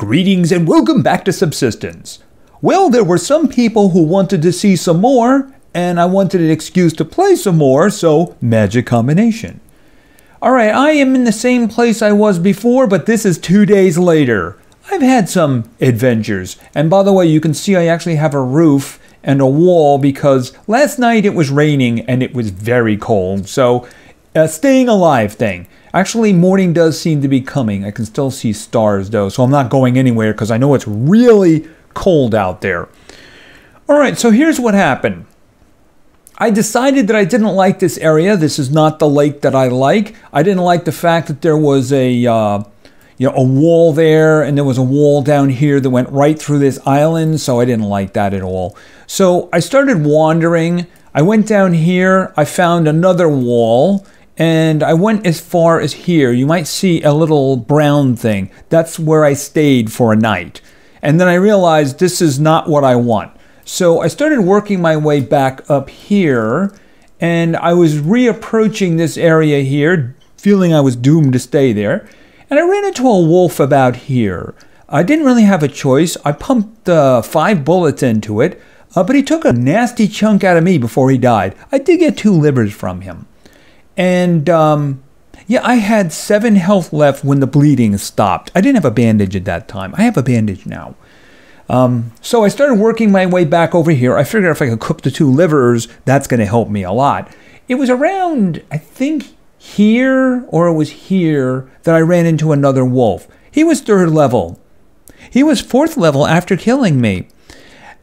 Greetings and welcome back to Subsistence. Well, there were some people who wanted to see some more, and I wanted an excuse to play some more, so magic combination. Alright, I am in the same place I was before, but this is 2 days later. I've had some adventures, and by the way, you can see I actually have a roof and a wall because last night it was raining and it was very cold, so staying alive thing. Actually, morning does seem to be coming. I can still see stars though, so I'm not going anywhere because I know it's really cold out there. Alright, so here's what happened. I decided that I didn't like this area. This is not the lake that I like. I didn't like the fact that there was a wall there, and there was a wall down here that went right through this island, so I didn't like that at all. So I started wandering. I went down here. I found another wall. And I went as far as here. You might see a little brown thing. That's where I stayed for a night. And then I realized this is not what I want. So I started working my way back up here. And I was reapproaching this area here, feeling I was doomed to stay there. And I ran into a wolf about here. I didn't really have a choice. I pumped 5 bullets into it. But he took a nasty chunk out of me before he died. I did get 2 livers from him. And, yeah, I had 7 health left when the bleeding stopped. I didn't have a bandage at that time. I have a bandage now. So I started working my way back over here. I figured if I could cook the 2 livers, that's going to help me a lot. It was around, I think, here, or it was here, that I ran into another wolf. He was 3rd level. He was 4th level after killing me.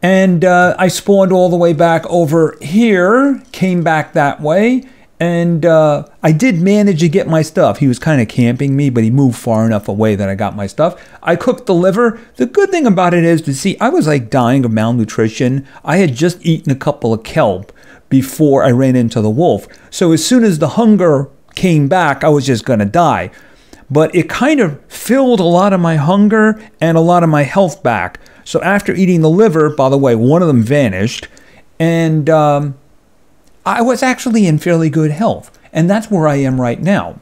And I spawned all the way back over here, came back that way. And I did manage to get my stuff. He was kind of camping me, but he moved far enough away that I got my stuff. I cooked the liver. The good thing about it is, to see, I was like dying of malnutrition. I had just eaten a couple of kelp before I ran into the wolf. So as soon as the hunger came back, I was just going to die. But it kind of filled a lot of my hunger and a lot of my health back. So after eating the liver, by the way, one of them vanished. And I was actually in fairly good health, and that's where I am right now.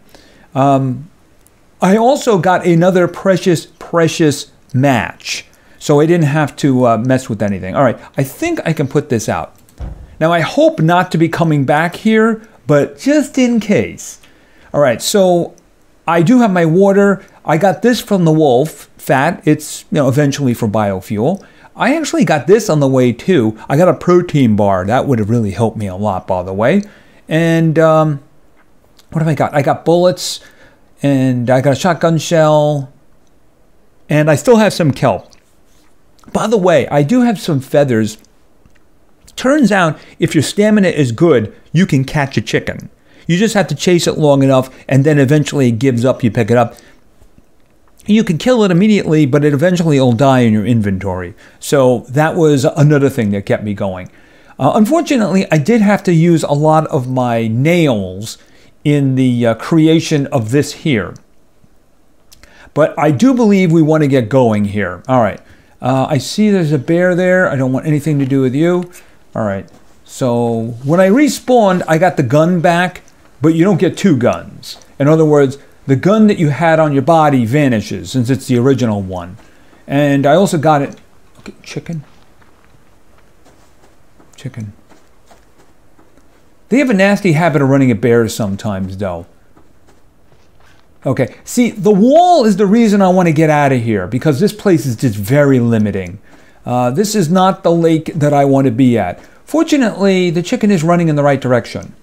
I also got another precious match, so I didn't have to mess with anything. All right, I think I can put this out. Now, I hope not to be coming back here, but just in case. All right, so I do have my water. I got this from the wolf, fat. It's, eventually for biofuel. I actually got this on the way too. I got a protein bar. That would have really helped me a lot, by the way. And what have I got? I got bullets, and I got a shotgun shell, and I still have some kelp. By the way, I do have some feathers. Turns out, if your stamina is good, you can catch a chicken. You just have to chase it long enough, and then eventually it gives up. You pick it up. You can kill it immediately, but it eventually will die in your inventory. So that was another thing that kept me going. Unfortunately, I did have to use a lot of my nails in the creation of this here. But I do believe we want to get going here. All right. I see there's a bear there. I don't want anything to do with you. All right. So when I respawned, I got the gun back, but you don't get 2 guns. In other words, the gun that you had on your body vanishes since it's the original one. And I also got it. Okay, chicken. Chicken. They have a nasty habit of running at bears sometimes, though. Okay, see, the wall is the reason I want to get out of here, because this place is just very limiting. This is not the lake that I want to be at. Fortunately, the chicken is running in the right direction.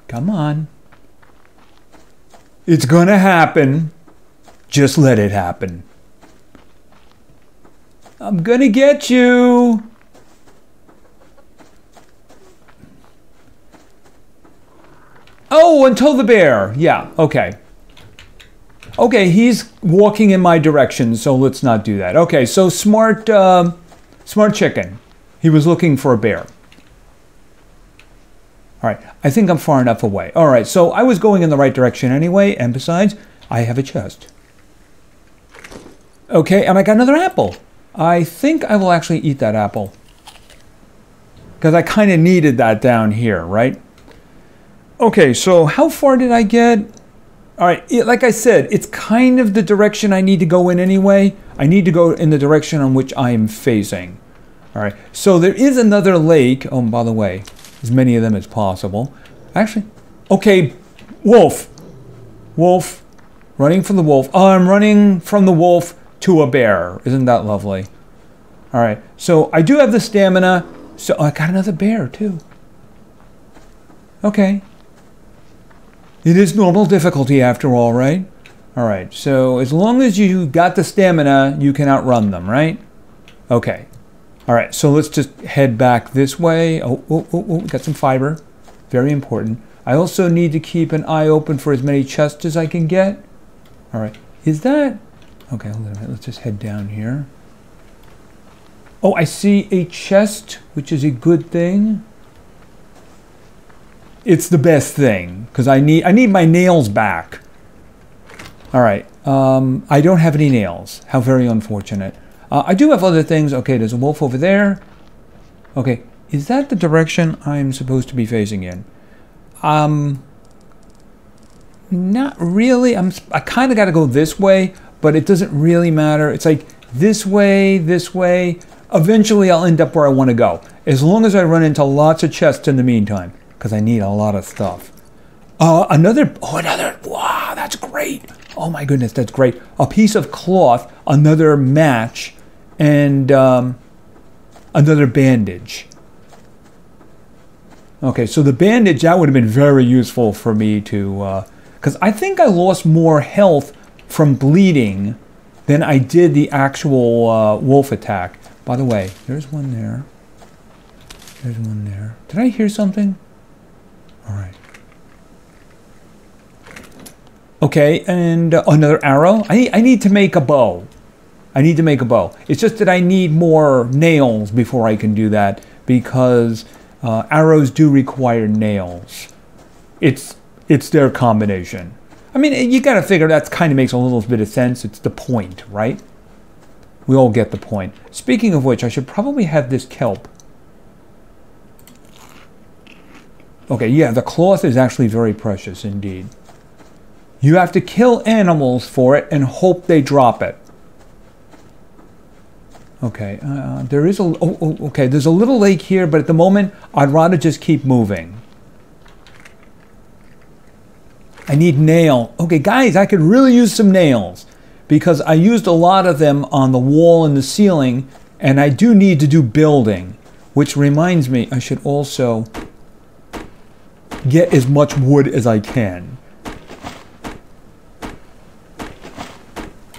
Come on. It's gonna happen. Just let it happen. I'm gonna get you. Oh, until the bear. Yeah, okay. Okay, he's walking in my direction, so let's not do that. Okay, so smart chicken. He was looking for a bear. All right, I think I'm far enough away. All right, so I was going in the right direction anyway, and besides, I have a chest. Okay, and I got another apple. I think I will actually eat that apple, because I kind of needed that down here, right? Okay, so how far did I get? All right, like I said, it's kind of the direction I need to go in anyway. I need to go in the direction on which I am facing. All right, so there is another lake. Oh, and by the way, as many of them as possible. Actually, okay, wolf. Wolf, running from the wolf. Oh, I'm running from the wolf to a bear. Isn't that lovely? All right, so I do have the stamina. So I got another bear too. Okay. It is normal difficulty after all, right? All right, so as long as you got the stamina, you can outrun them, right? Okay. All right, so let's just head back this way. Oh, got some fiber. Very important. I also need to keep an eye open for as many chests as I can get. All right, is that... Okay, hold on a minute. Let's just head down here. Oh, I see a chest, which is a good thing. It's the best thing, because I need my nails back. All right, I don't have any nails. How very unfortunate. I do have other things. Okay, there's a wolf over there. Okay, is that the direction I'm supposed to be facing in? Not really. I kind of got to go this way, but it doesn't really matter. It's like this way, this way. Eventually, I'll end up where I want to go, as long as I run into lots of chests in the meantime, because I need a lot of stuff. Another, wow, that's great. Oh my goodness, that's great. A piece of cloth, another match, and another bandage. Okay, so the bandage, that would have been very useful for me to, because I think I lost more health from bleeding than I did the actual wolf attack. By the way, there's one there. There's one there. Did I hear something? All right. Okay, and another arrow. I need to make a bow. I need to make a bow. It's just that I need more nails before I can do that, because arrows do require nails. It's their combination. I mean, you got to figure that kind of makes a little bit of sense. It's the point, right? We all get the point. Speaking of which, I should probably have this kelp. Okay, yeah, the cloth is actually very precious indeed. You have to kill animals for it and hope they drop it. Okay, there is a... okay, there's a little lake here, but at the moment, I'd rather just keep moving. I need nail. Okay, guys, I could really use some nails, because I used a lot of them on the wall and the ceiling, and I do need to do building, which reminds me I should also get as much wood as I can.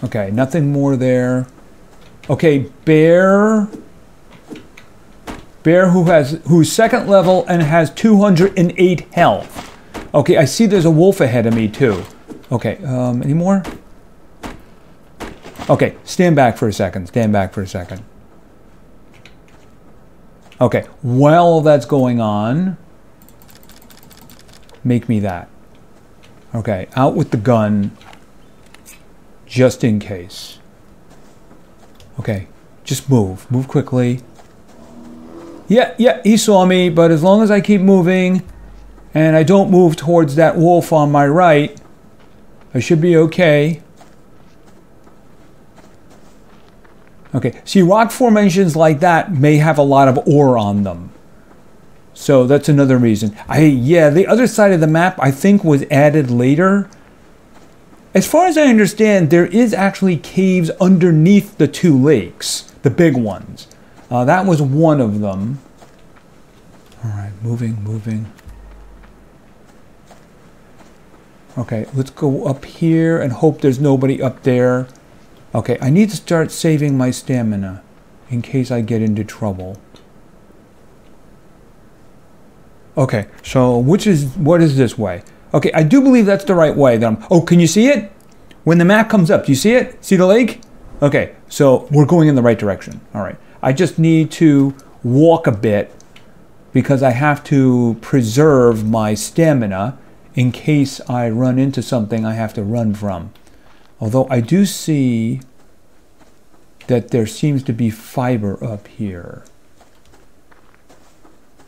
Okay, nothing more there. Okay, bear who's second level and has 208 health. Okay, I see there's a wolf ahead of me too. Okay, any more? Okay, stand back for a second. Stand back for a second. Okay, while that's going on, make me that. Okay, out with the gun, just in case. Okay, just move. Move quickly. Yeah, he saw me, but as long as I keep moving and I don't move towards that wolf on my right, I should be okay. Okay, see, rock formations like that may have a lot of ore on them. So that's another reason. Yeah, the other side of the map, I think, was added later. As far as I understand, there is actually caves underneath the two lakes, the big ones. That was one of them. All right, moving. Okay, let's go up here and hope there's nobody up there. Okay, I need to start saving my stamina in case I get into trouble. Okay, so what is this way? Okay, I do believe that's the right way. Oh, can you see it? When the map comes up, do you see it? See the lake? Okay, so we're going in the right direction. All right, I just need to walk a bit because I have to preserve my stamina in case I run into something I have to run from. Although I do see that there seems to be fiber up here.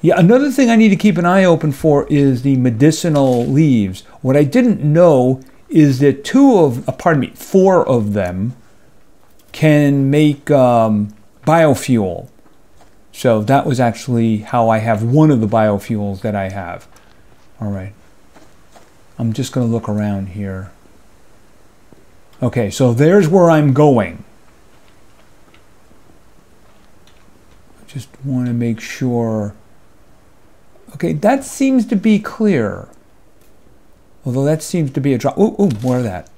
Yeah, another thing I need to keep an eye open for is the medicinal leaves. What I didn't know is that four of them can make biofuel. So that was actually how I have one of the biofuels that I have. All right. I'm just going to look around here. Okay, so there's where I'm going. I just want to make sure. Okay, that seems to be clear. Although that seems to be a drop. Oh, more of that.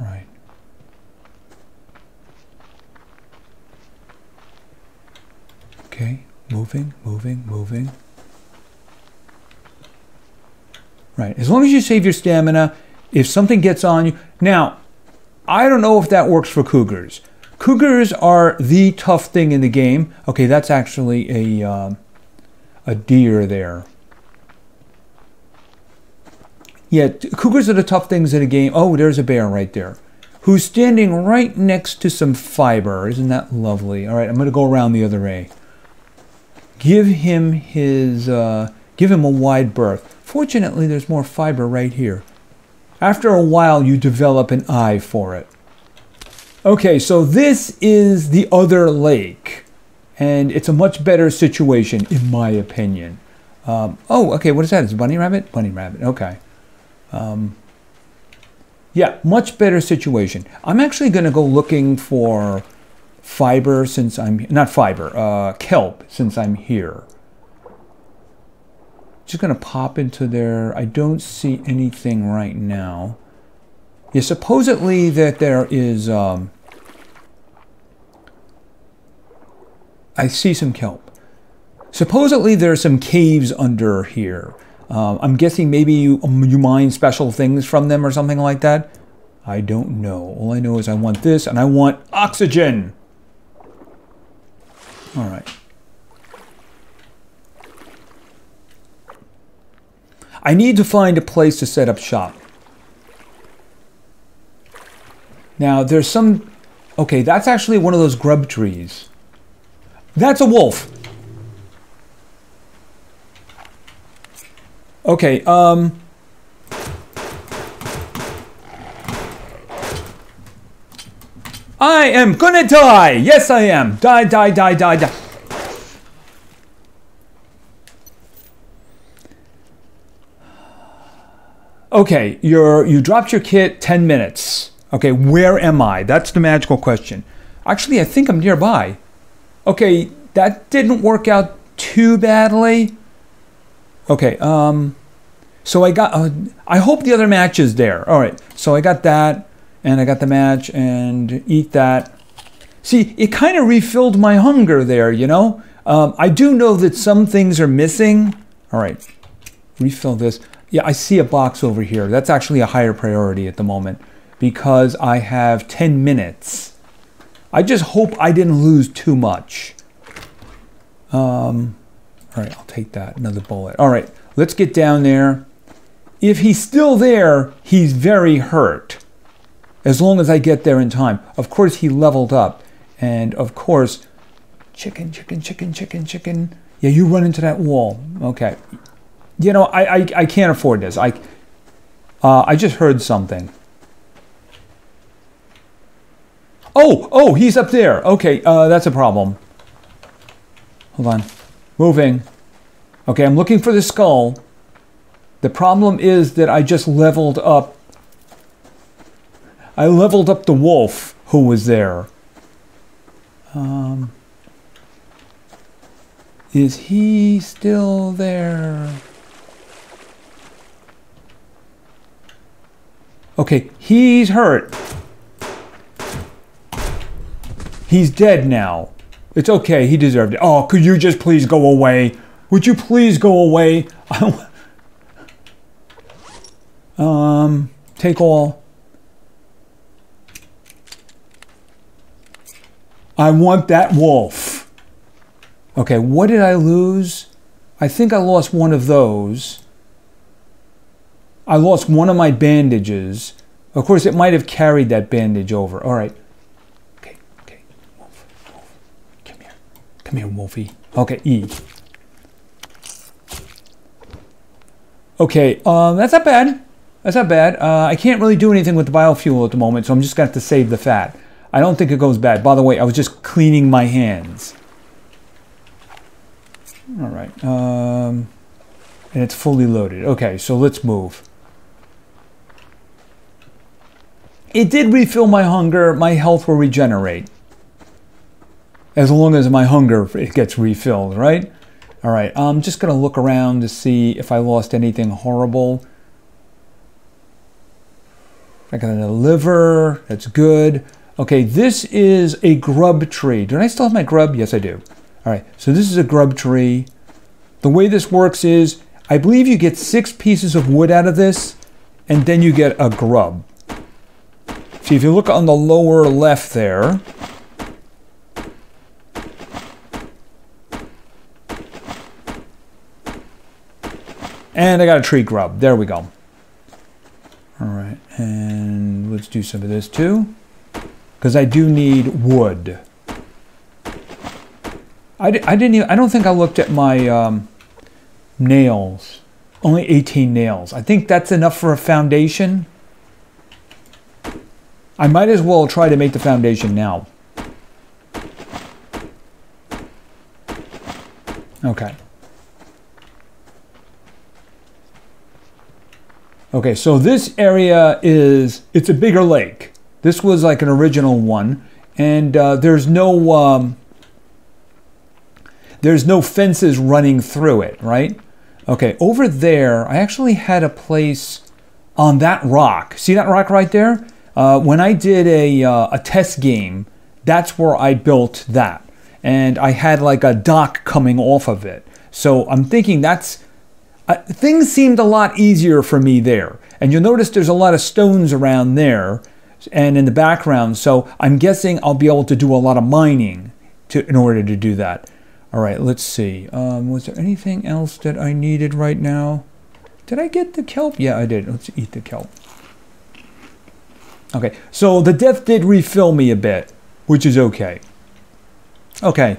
All right. Okay, moving. Right, as long as you save your stamina, if something gets on you. Now, I don't know if that works for cougars. Cougars are the tough thing in the game. Okay, that's actually a deer there. Yeah, cougars are the tough things in the game. Oh, there's a bear right there, who's standing right next to some fiber. Isn't that lovely? All right, I'm going to go around the other way. Give him a wide berth. Fortunately, there's more fiber right here. After a while, you develop an eye for it. Okay, so this is the other lake, and it's a much better situation, in my opinion. Oh, okay, what is that? Is it bunny rabbit? Bunny rabbit, okay. Yeah, much better situation. I'm actually going to go looking for fiber since I'm... Not fiber, kelp, since I'm here. Just going to pop into there. I don't see anything right now. Yeah, supposedly that there is... I see some kelp. Supposedly there's some caves under here. I'm guessing maybe you mine special things from them or something like that. I don't know. All I know is I want this and I want oxygen. All right. I need to find a place to set up shop. Now there's some... Okay, that's actually one of those grub trees. That's a wolf. Okay, I am gonna die! Yes, I am! Die, die, die, die, die. Okay, you dropped your kit 10 minutes. Okay, where am I? That's the magical question. Actually, I think I'm nearby. Okay, that didn't work out too badly. Okay, so I got, I hope the other match is there. All right, so I got that, and I got the match, and eat that. See, it kind of refilled my hunger there, you know? I do know that some things are missing. All right, refill this. Yeah, I see a box over here. That's actually a higher priority at the moment because I have 10 minutes. I just hope I didn't lose too much. All right, I'll take that, another bullet. All right, let's get down there. If he's still there, he's very hurt. As long as I get there in time. Of course, he leveled up. And of course, chicken, chicken, chicken, chicken, chicken. Yeah, you run into that wall. Okay. You know, I can't afford this. I just heard something. Oh, he's up there. Okay, that's a problem. Hold on. Moving. Okay, I'm looking for the skull. The problem is that I just leveled up. I leveled up the wolf who was there. Is he still there? Okay, he's hurt. He's dead now. It's okay, he deserved it. Oh, could you just please go away? Would you please go away? Take all. I want that wolf. Okay, what did I lose? I think I lost one of those. I lost one of my bandages. Of course, it might have carried that bandage over. All right. Okay. Wolf. Come here. Come here, Wolfie. Okay, E. Okay, that's not bad. That's not bad. I can't really do anything with the biofuel at the moment, so I'm just going to have to save the fat. I don't think it goes bad. By the way, I was just cleaning my hands. All right. And it's fully loaded. Okay, so let's move. It did refill my hunger. My health will regenerate. As long as my hunger it gets refilled, right? All right, I'm just going to look around to see if I lost anything horrible. I got a liver. That's good. Okay, this is a grub tree. Do I still have my grub? Yes, I do. All right, so this is a grub tree. The way this works is, I believe you get 6 pieces of wood out of this, and then you get a grub. See, if you look on the lower left there, and I got a tree grub. There we go. All right, and let's do some of this too, because I do need wood. I don't think I looked at my nails. Only 18 nails. I think that's enough for a foundation. I might as well try to make the foundation now. Okay. Okay, so this area it's a bigger lake. This was like an original one, and there's no fences running through it, right? Okay, over there, I actually had a place on that rock. See that rock right there? When I did a test game, that's where I built that. And I had like a dock coming off of it. So I'm thinking things seemed a lot easier for me there. And you'll notice there's a lot of stones around there and in the background. So I'm guessing I'll be able to do a lot of mining in order to do that. All right, let's see. Was there anything else that I needed right now? Did I get the kelp? Yeah, I did. Let's eat the kelp. Okay, so the death did refill me a bit, which is okay. Okay,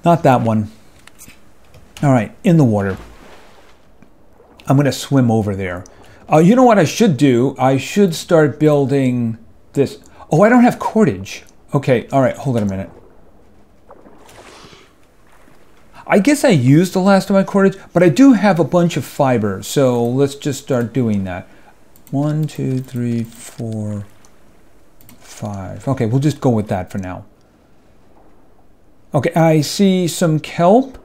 not that one. All right, in the water. I'm going to swim over there. You know what I should do? I should start building this. Oh, I don't have cordage. Okay, all right, hold on a minute. I guess I used the last of my cordage, but I do have a bunch of fiber, so let's just start doing that. 1, 2, 3, 4, 5. Okay, we'll just go with that for now. Okay, I see some kelp.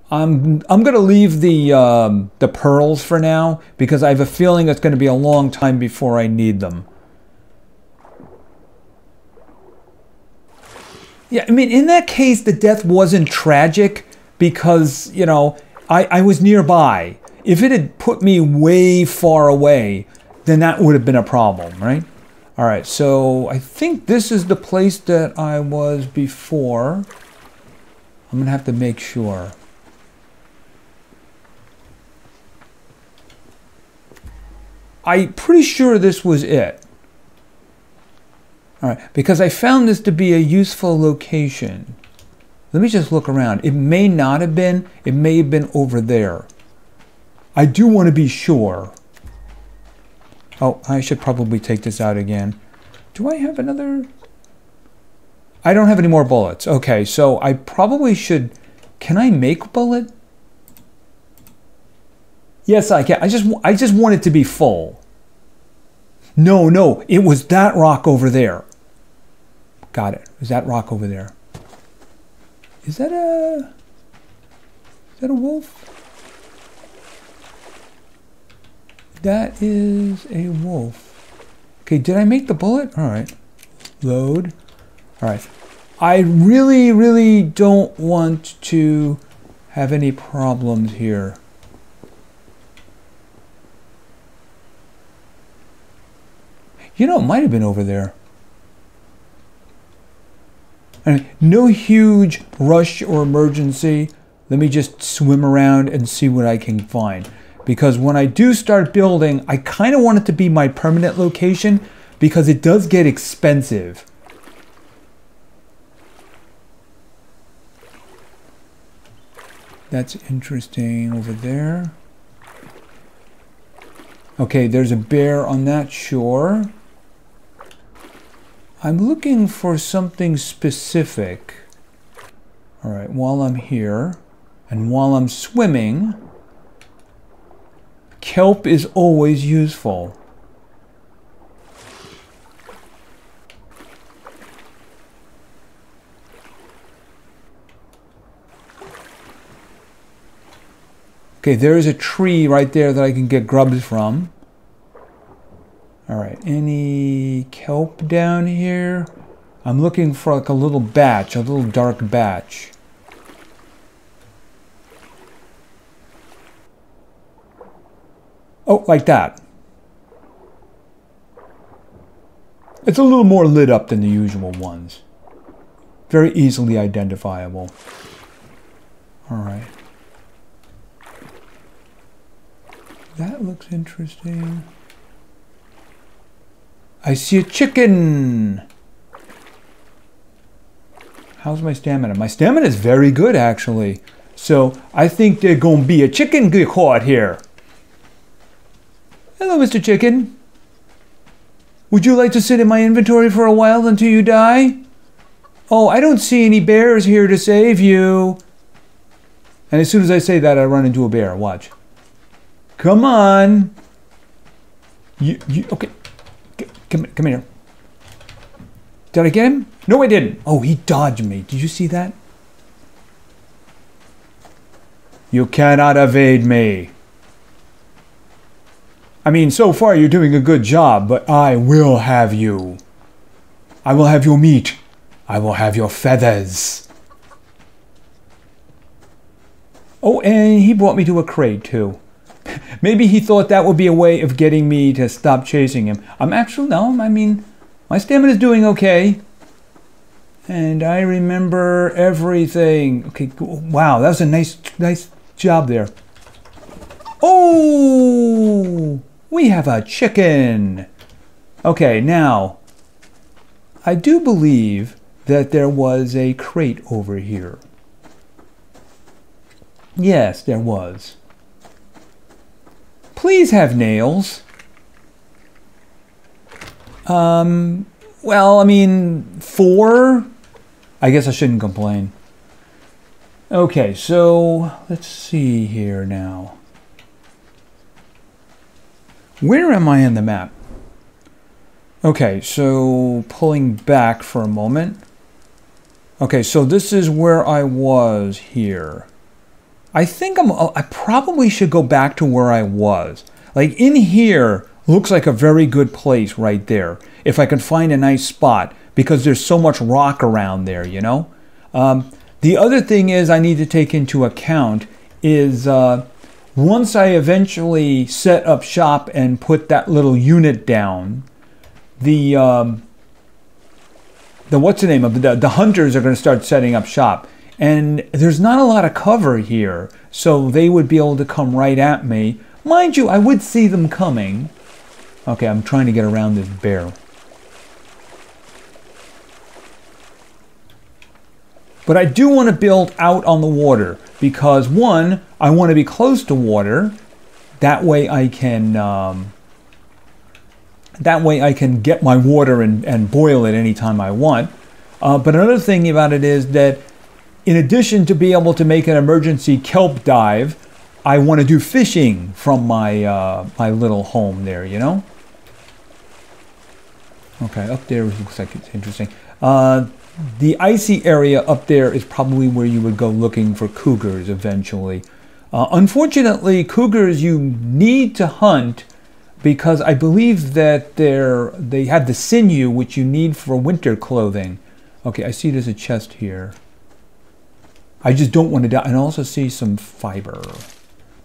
I'm gonna leave the pearls for now because I have a feeling it's gonna be a long time before I need them. Yeah, I mean, in that case, the death wasn't tragic because, you know, I was nearby. If it had put me way far away, then that would have been a problem, right? All right, so I think this is the place that I was before. I'm gonna have to make sure. I'm pretty sure this was it. All right, because I found this to be a useful location. Let me just look around. It may not have been. It may have been over there. I do want to be sure. Oh, I should probably take this out again. Do I have another? I don't have any more bullets. Okay, so I probably should. Can I make a bullet? Yes, I can. I just want it to be full. No, it was that rock over there. Got it. It was that rock over there. Is that a wolf? That is a wolf. Okay, did I make the bullet? All right. Load. All right. I really, really don't want to have any problems here. You know, it might have been over there. I mean, no huge rush or emergency. Let me just swim around and see what I can find. Because when I do start building, I kind of want it to be my permanent location because it does get expensive. That's interesting over there. Okay, there's a bear on that shore. I'm looking for something specific. All right, while I'm here and while I'm swimming, kelp is always useful. Okay, there's a tree right there that I can get grubs from. All right, any kelp down here? I'm looking for like a little batch, a little dark batch. Oh, like that. It's a little more lit up than the usual ones. Very easily identifiable. All right. That looks interesting. I see a chicken. How's my stamina? My stamina is very good, actually. So I think there's gonna be a chicken caught here. Hello, Mr. Chicken. Would you like to sit in my inventory for a while until you die? Oh, I don't see any bears here to save you. And as soon as I say that, I run into a bear. Watch. Come on. Okay. Come here. Did I get him? No, I didn't. Oh, he dodged me. Did you see that? You cannot evade me. I mean, so far you're doing a good job, but I will have you. I will have your meat. I will have your feathers. Oh, and he brought me to a crate, too. Maybe he thought that would be a way of getting me to stop chasing him. No, I mean, my stamina is doing okay. And I remember everything. Okay, wow, that was a nice job there. Oh, we have a chicken. Okay, now, I do believe that there was a crate over here. Yes, there was. Please have nails. Well, I mean, 4? I guess I shouldn't complain. Okay, so let's see here now. Where am I in the map? Okay, so pulling back for a moment. Okay, so this is where I was here. I think I probably should go back to where I was. Like in here looks like a very good place right there. If I can find a nice spot because there's so much rock around there, you know. The other thing is I need to take into account is once I eventually set up shop and put that little unit down, the what's the name of the hunters are going to start setting up shop. And there's not a lot of cover here, so they would be able to come right at me. Mind you, I would see them coming. Okay, I'm trying to get around this bear. But I do want to build out on the water because, one, I want to be close to water. That way I can get my water and boil it anytime I want. But another thing about it is that in addition to be able to make an emergency kelp dive, I want to do fishing from my my little home there, you know? Okay, up there looks like it's interesting. The icy area up there is probably where you would go looking for cougars eventually. Unfortunately, cougars you need to hunt because I believe that they have the sinew which you need for winter clothing. Okay, I see there's a chest here. I just don't want to die. And I also see some fiber.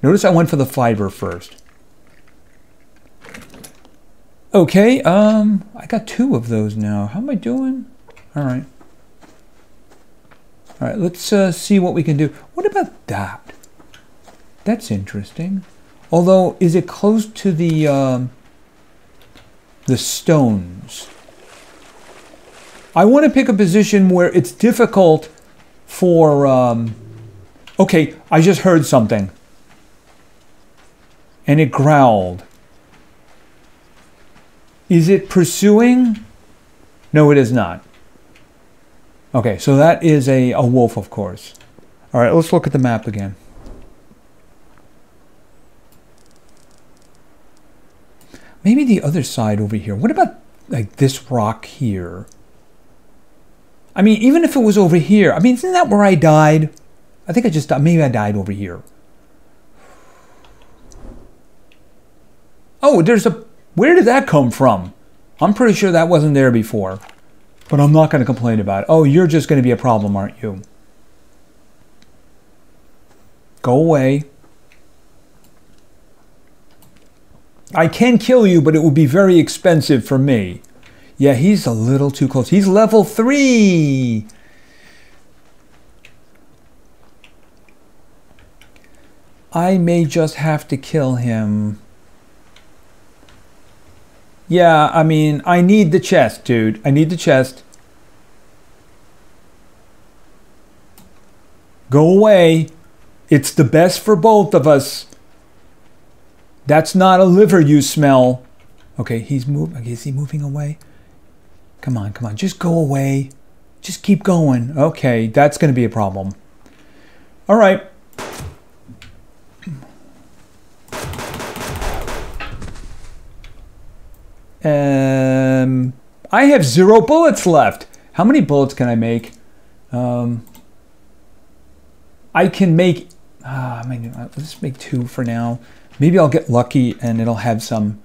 Notice I went for the fiber first. Okay, I got 2 of those now. How am I doing? All right. All right, let's see what we can do. What about that? That's interesting. Although, is it close to the stones? I want to pick a position where it's difficult for, okay, I just heard something. And it growled. Is it pursuing? No, it is not. Okay, so that is a wolf, of course. All right, let's look at the map again. Maybe the other side over here. What about like this rock here? I mean, even if it was over here, I mean, isn't that where I died? I think I just died. Maybe I died over here. Oh, there's a... Where did that come from? I'm pretty sure that wasn't there before. But I'm not going to complain about it. Oh, you're just going to be a problem, aren't you? Go away. I can kill you, but it would be very expensive for me. Yeah, he's a little too close. He's level 3. I may just have to kill him. Yeah, I mean, I need the chest, dude. I need the chest. Go away. It's the best for both of us. That's not a liver you smell. Okay, he's moving. Is he moving away? Come on, come on. Just go away. Just keep going. Okay, that's going to be a problem. All right. I have 0 bullets left. How many bullets can I make? I can make... let's make 2 for now. Maybe I'll get lucky and it'll have some...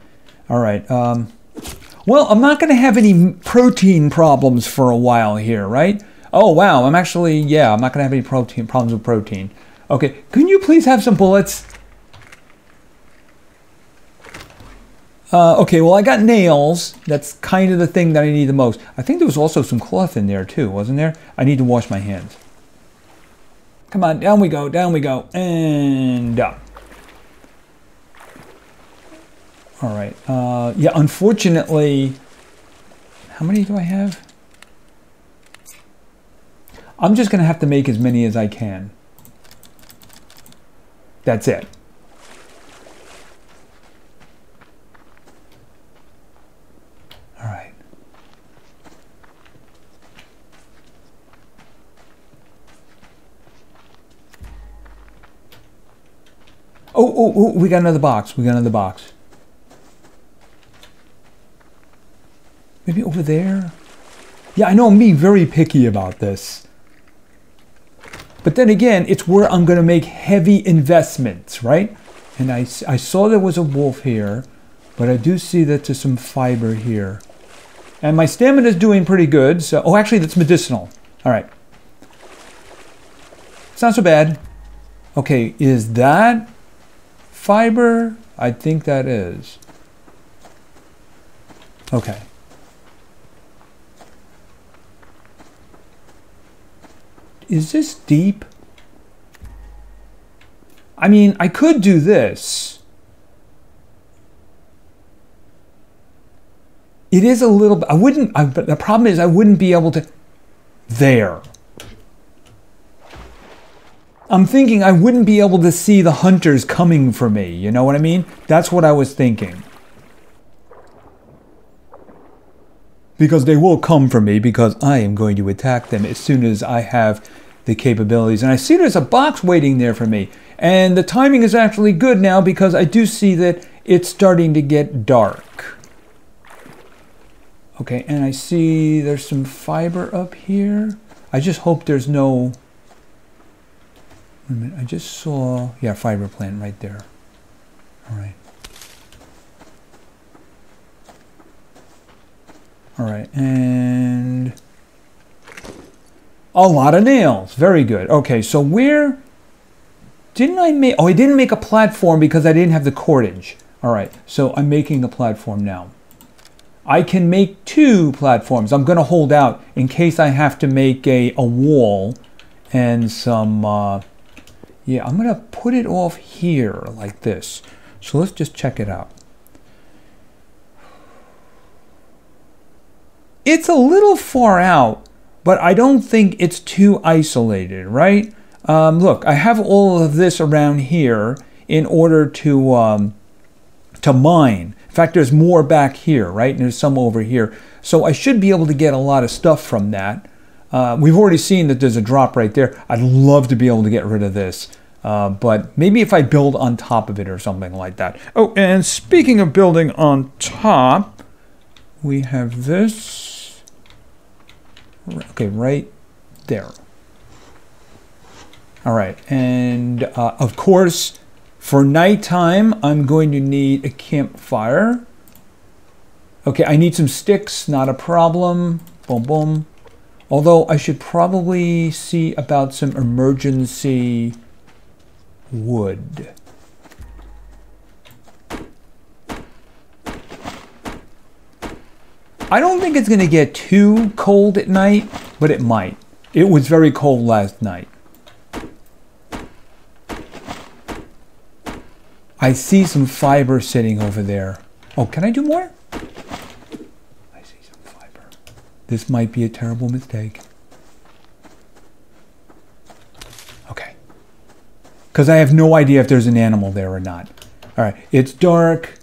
All right. Well, I'm not going to have any protein problems for a while here, right? Oh, wow. I'm actually... Yeah, I'm not going to have any problems with protein. Okay. Can you please have some bullets? Okay, well, I got nails. That's kind of the thing that I need the most. I think there was also some cloth in there, too, wasn't there? I need to wash my hands. Come on, down we go, and up. All right. Yeah, unfortunately, how many do I have? I'm just going to have to make as many as I can. That's it. All right. Oh, we got another box. We got another box. Maybe over there? Yeah, I know I'm being very picky about this. But then again, it's where I'm going to make heavy investments, right? And I saw there was a wolf here, but I do see that there's some fiber here. And my stamina is doing pretty good. So, oh, actually, that's medicinal. All right. It's not so bad. Okay, is that fiber? I think that is. Okay. Is this deep? I mean, I could do this. It is a little bit, but the problem is I wouldn't be able to, there. I'm thinking I wouldn't be able to see the hunters coming for me, you know what I mean? That's what I was thinking. Because they will come for me because I am going to attack them as soon as I have the capabilities. And I see there's a box waiting there for me. And the timing is actually good now because I do see that it's starting to get dark. Okay, and I see there's some fiber up here. I just hope there's no... Wait a minute, I just saw... Yeah, fiber plant right there. All right. All right, and... a lot of nails. Very good. Okay, so where... Didn't I make... Oh, I didn't make a platform because I didn't have the cordage. All right, so I'm making the platform now. I can make 2 platforms. I'm going to hold out in case I have to make a wall and some... yeah, I'm going to put it off here like this. So let's just check it out. It's a little far out, but I don't think it's too isolated, right? Look, I have all of this around here in order to to mine. In fact, there's more back here, right? And there's some over here. So I should be able to get a lot of stuff from that. We've already seen that there's a drop right there. I'd love to be able to get rid of this. But maybe if I build on top of it or something like that. Oh, and speaking of building on top, we have this. Okay, right there. All right, and of course, for nighttime, I'm going to need a campfire. Okay, I need some sticks, not a problem. Boom, boom. Although I should probably see about some emergency wood. I don't think it's going to get too cold at night, but it might. It was very cold last night. I see some fiber sitting over there. Oh, can I do more? I see some fiber. This might be a terrible mistake. Okay. Because I have no idea if there's an animal there or not. All right, it's dark.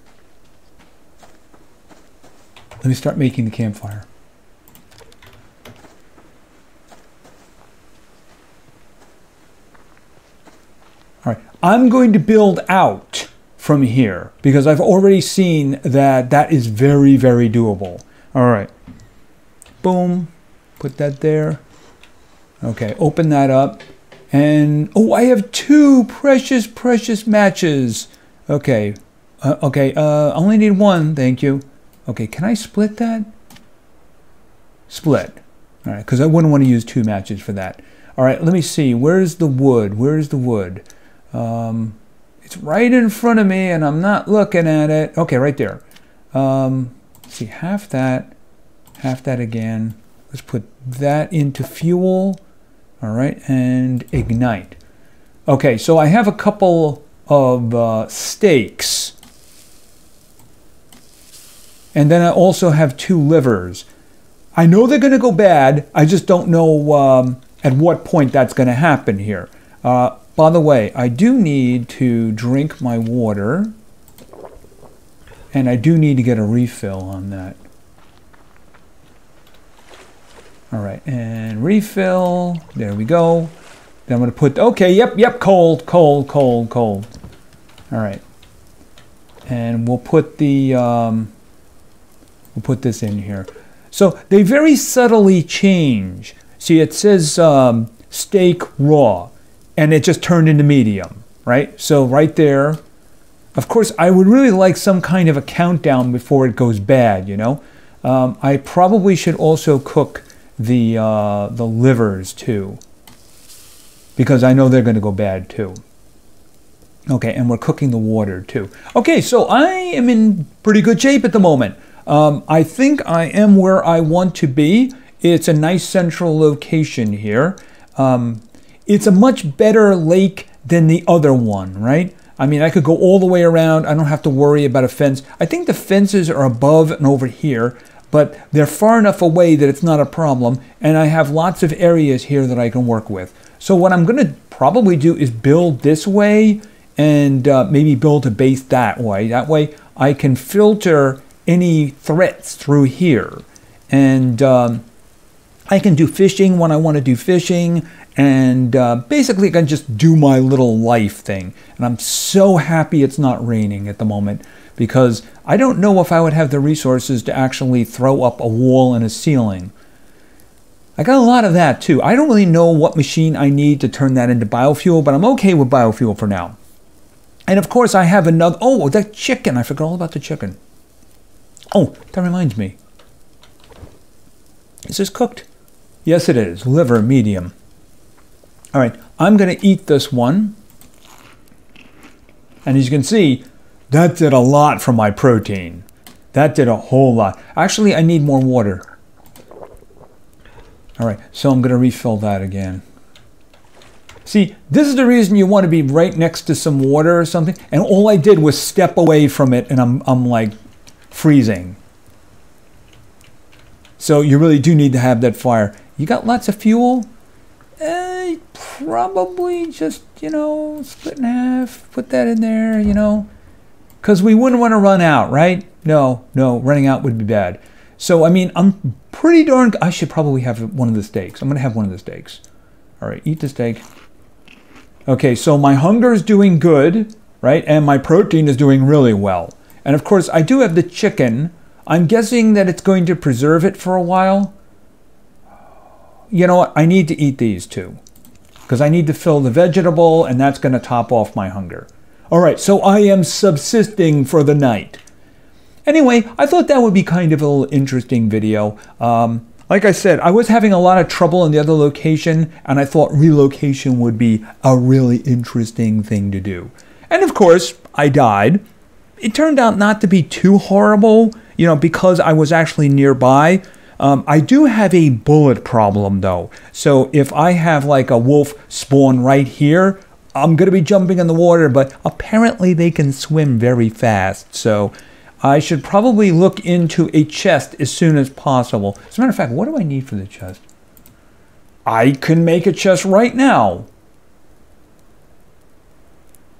Let me start making the campfire. All right, I'm going to build out from here because I've already seen that that is very, very doable. All right, boom, put that there. Okay, open that up. And, oh, I have 2 precious, precious matches. Okay, I only need 1, thank you. Okay, can I split that? Split. All right, because I wouldn't want to use 2 matches for that. All right, let me see. Where's the wood? Where's the wood? It's right in front of me, and I'm not looking at it. Okay, right there. Let's see, half that again. Let's put that into fuel. All right, and ignite. Okay, so I have a couple of steaks. And then I also have 2 livers. I know they're going to go bad. I just don't know at what point that's going to happen here. By the way, I do need to drink my water. And I do need to get a refill on that. All right, and refill. There we go. Then I'm going to put, okay, yep, cold. All right. And we'll put the, we'll put this in here. So they very subtly change. See, it says steak raw, and it just turned into medium, right? So right there. Of course, I would really like some kind of a countdown before it goes bad, you know? I probably should also cook the livers too, because I know they're going to go bad too. Okay, and we're cooking the water too. Okay, so I am in pretty good shape at the moment. I think I am where I want to be. It's a nice central location here. It's a much better lake than the other one, right? I mean, I could go all the way around. I don't have to worry about a fence. I think the fences are above and over here, but they're far enough away that it's not a problem. And I have lots of areas here that I can work with. So what I'm going to probably do is build this way and maybe build a base that way. That way I can filter any threats through here. And I can do fishing when I want to do fishing. And basically I can just do my little life thing. And I'm so happy it's not raining at the moment, because I don't know if I would have the resources to actually throw up a wall and a ceiling. I got a lot of that too. I don't really know what machine I need to turn that into biofuel, but I'm okay with biofuel for now. And of course I have another, oh, that chicken. I forgot all about the chicken. Oh, that reminds me. Is this cooked? Yes, it is. Liver, medium. All right, I'm going to eat this one. And as you can see, that did a lot for my protein. That did a whole lot. Actually, I need more water. All right, so I'm going to refill that again. See, this is the reason you want to be right next to some water or something. And all I did was step away from it, and I'm like freezing. So you really do need to have that fire. You got lots of fuel? Probably just, you know, split in half, put that in there, you know. because we wouldn't want to run out, right? No, running out would be bad. So, I mean, I'm pretty darn... I should probably have one of the steaks. I'm going to have one of the steaks. All right, eat the steak. Okay, so my hunger is doing good, right? And my protein is doing really well. And of course, I do have the chicken. I'm guessing that it's going to preserve it for a while. You know what? I need to eat these too, because I need to fill the vegetable, and that's going to top off my hunger. All right, so I am subsisting for the night. Anyway, I thought that would be kind of a little interesting video. Like I said, I was having a lot of trouble in the other location, and I thought relocation would be a really interesting thing to do. And of course, I died. It turned out not to be too horrible, you know, because I was actually nearby. I do have a bullet problem though. So if I have like a wolf spawn right here, I'm going to be jumping in the water, but apparently they can swim very fast. So I should probably look into a chest as soon as possible. As a matter of fact, what do I need for the chest? I can make a chest right now.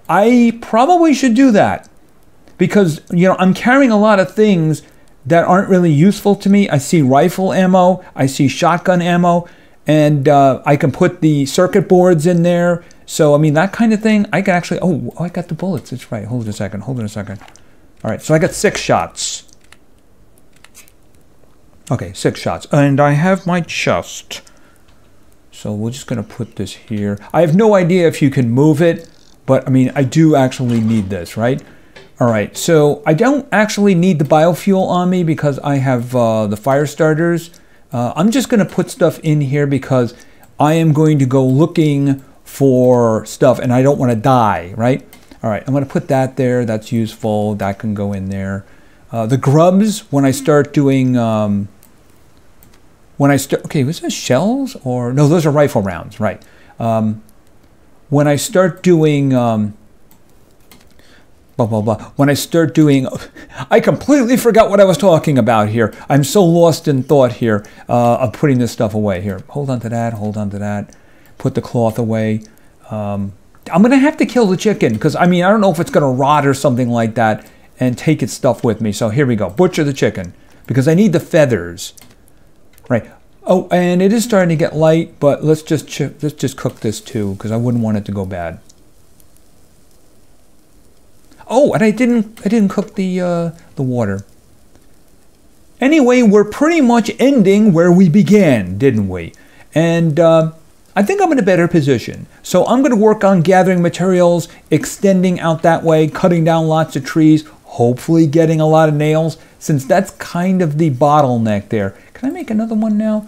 I probably should do that because, you know, I'm carrying a lot of things that aren't really useful to me. I see rifle ammo, I see shotgun ammo, and I can put the circuit boards in there. So, I mean, that kind of thing, I can actually... Oh, I got the bullets. That's right. Hold on a second. Hold on a second. All right, so I got 6 shots. Okay, 6 shots. And I have my chest. So we're just going to put this here. I have no idea if you can move it, but, I mean, I do actually need this, right? All right, so I don't actually need the biofuel on me because I have the fire starters. I'm just going to put stuff in here because I am going to go looking for stuff and I don't want to die, right? All right, I'm going to put that there. That's useful. That can go in there. The grubs, when I start doing... okay, was that shells? Or no, those are rifle rounds, right. When I start doing... When I start doing... I completely forgot what I was talking about here. I'm so lost in thought here of putting this stuff away. Here, hold on to that, hold on to that. Put the cloth away. I'm going to have to kill the chicken because, I mean, I don't know if it's going to rot or something like that and take its stuff with me. So here we go. Butcher the chicken because I need the feathers. Right. Oh, and it is starting to get light, but let's just cook this too because I wouldn't want it to go bad. Oh, and I didn't cook the water. Anyway, we're pretty much ending where we began, didn't we? And I think I'm in a better position. So I'm going to work on gathering materials, extending out that way, cutting down lots of trees, hopefully getting a lot of nails, since that's kind of the bottleneck there. Can I make another one now?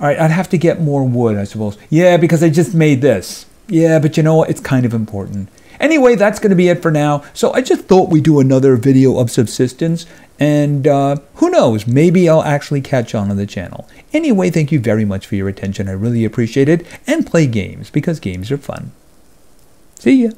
All right, I'd have to get more wood, I suppose. Yeah, because I just made this. Yeah, but you know what? It's kind of important. Anyway, that's going to be it for now. So I just thought we'd do another video of Subsistence. And who knows, maybe I'll actually catch on the channel. Anyway, thank you very much for your attention. I really appreciate it. And play games, because games are fun. See ya.